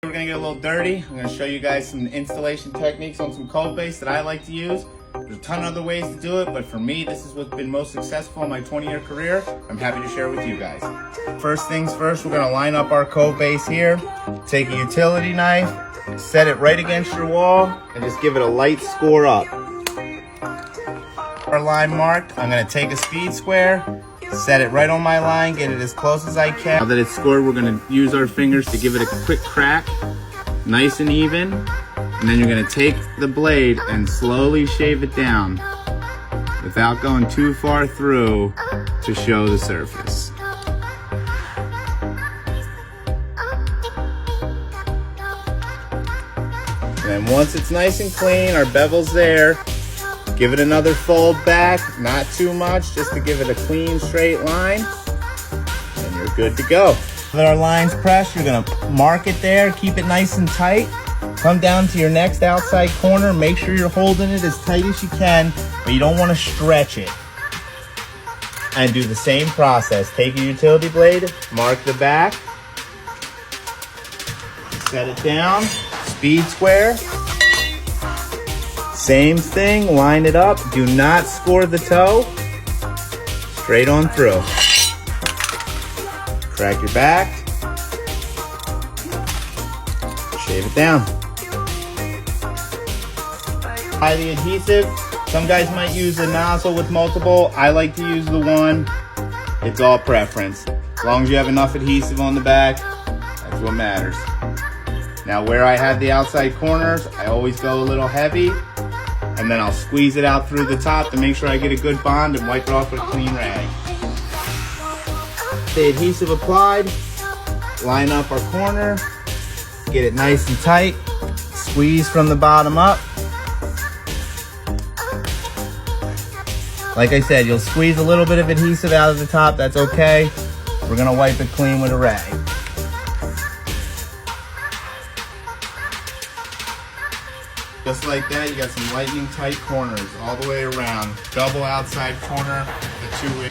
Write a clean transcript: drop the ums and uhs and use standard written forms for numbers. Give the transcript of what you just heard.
We're gonna get a little dirty. I'm gonna show you guys some installation techniques on some cove base that I like to use. There's a ton of other ways to do it, but for me, this is what's been most successful in my 20-year career. I'm happy to share with you guys. First things first, we're gonna line up our cove base here. Take a utility knife, set it right against your wall, and just give it a light score up. Our line marked, I'm gonna take a speed square, set it right on my line, get it as close as I can. Now that it's scored, we're gonna use our fingers to give it a quick crack, nice and even. And then you're gonna take the blade and slowly shave it down without going too far through to show the surface. And then once it's nice and clean, our bevel's there, give it another fold back, not too much, just to give it a clean, straight line, and you're good to go. With our lines pressed, you're gonna mark it there, keep it nice and tight. Come down to your next outside corner, make sure you're holding it as tight as you can, but you don't wanna stretch it. And do the same process. Take your utility blade, mark the back, set it down, speed square. Same thing, line it up. Do not score the toe. Straight on through. Crack your back. Shave it down. Apply the adhesive. Some guys might use a nozzle with multiple. I like to use the one. It's all preference. As long as you have enough adhesive on the back, that's what matters. Now where I have the outside corners, I always go a little heavy. And then I'll squeeze it out through the top to make sure I get a good bond and wipe it off with a clean rag. The adhesive applied, line up our corner, get it nice and tight, squeeze from the bottom up. Like I said, you'll squeeze a little bit of adhesive out of the top, that's okay. We're gonna wipe it clean with a rag. Just like that, you got some lightning tight corners all the way around. Double outside corner, the two-way.